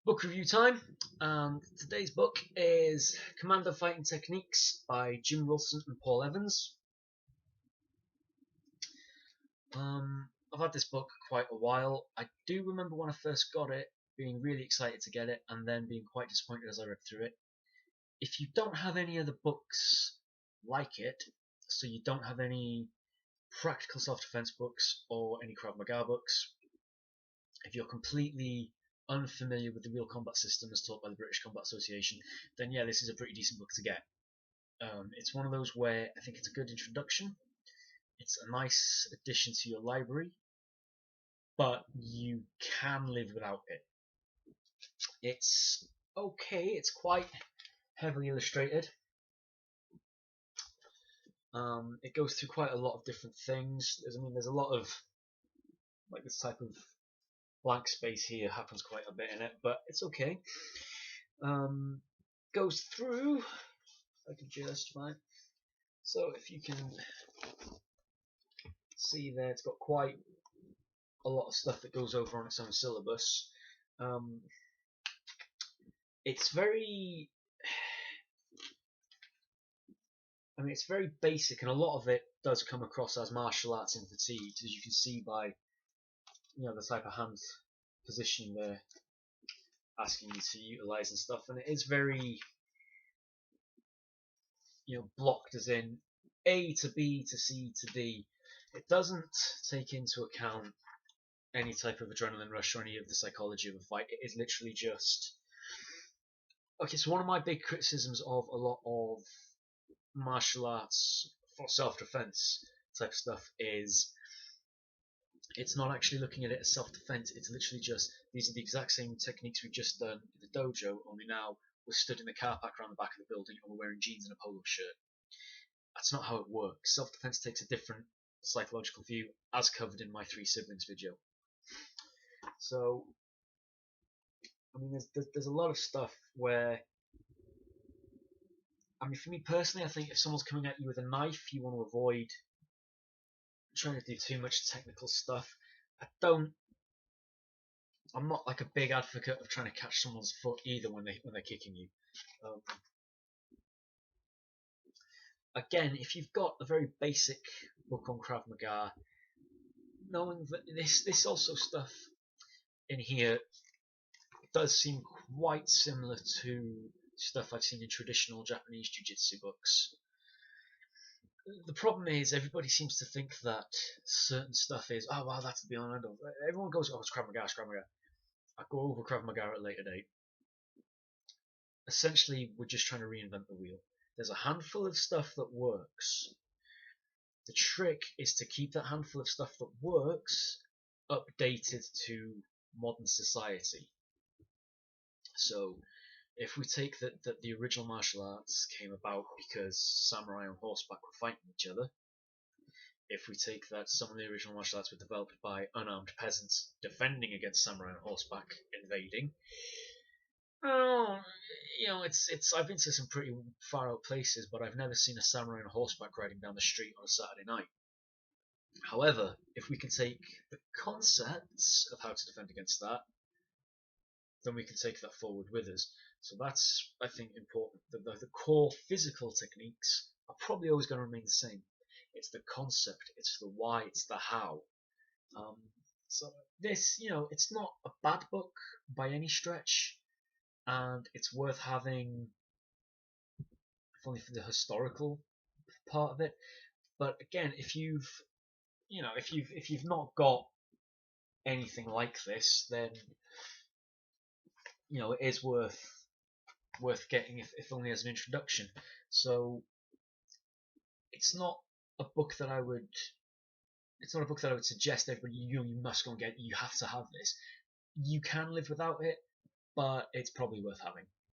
Book review time, and today's book is Commando Fighting Techniques by Jim Wilson and Paul Evans. I've had this book quite a while. I do remember when I first got it, being really excited to get it, and then being quite disappointed as I read through it. If you don't have any other books like it, so you don't have any practical self-defense books or any Krav Maga books, if you're completely unfamiliar with the real combat system as taught by the British Combat Association, then yeah, this is a pretty decent book to get. It's one of those where I think it's a good introduction. It's a nice addition to your library, but you can live without it. It's okay. It's quite heavily illustrated. It goes through quite a lot of different things. There's a lot of like this type of blank space here happens quite a bit in it, but it's okay. Goes through, I can just find. So if you can see there, it's got quite a lot of stuff that goes over on its own syllabus. It's very, it's very basic, and a lot of it does come across as martial arts in fatigue, as you can see by the type of hand position they're asking you to utilize and stuff, and it is very blocked, as in A to B to C to D. It doesn't take into account any type of adrenaline rush or any of the psychology of a fight. It is literally just okay. So one of my big criticisms of a lot of martial arts for self-defense type stuff is it's not actually looking at it as self-defense. It's literally just, these are the exact same techniques we've just done in the dojo, only now we're stood in the car park around the back of the building and we're wearing jeans and a polo shirt. That's not how it works. Self-defense takes a different psychological view, as covered in my 3 siblings video. So there's a lot of stuff where, for me personally, I think if someone's coming at you with a knife, you want to avoid trying to do too much technical stuff. I'm not like a big advocate of trying to catch someone's foot either when they're kicking you. Again, if you've got a very basic book on Krav Maga, knowing that this also stuff in here does seem quite similar to stuff I've seen in traditional Japanese jiu-jitsu books. The problem is everybody seems to think that certain stuff is, oh wow, that's the beyond end all. Everyone goes, oh, it's Krav Maga, it's Krav Maga. I go over Krav Maga at a later date. Essentially, we're just trying to reinvent the wheel. There's a handful of stuff that works. The trick is to keep that handful of stuff that works updated to modern society. So if we take that the original martial arts came about because samurai on horseback were fighting each other, if we take that some of the original martial arts were developed by unarmed peasants defending against samurai on horseback invading, I've been to some pretty far out places, but I've never seen a samurai on horseback riding down the street on a Saturday night. However, if we can take the concepts of how to defend against that, then we can take that forward with us. So that's, I think, important. The core physical techniques are probably always going to remain the same. It's the concept, it's the why, it's the how. So this, it's not a bad book by any stretch, and it's worth having, if only for the historical part of it. But again, if you've not got anything like this, then it is worth getting, if only as an introduction. So it's not a book that I would suggest everybody you must go and get. You have to have this. You can live without it, but it's probably worth having.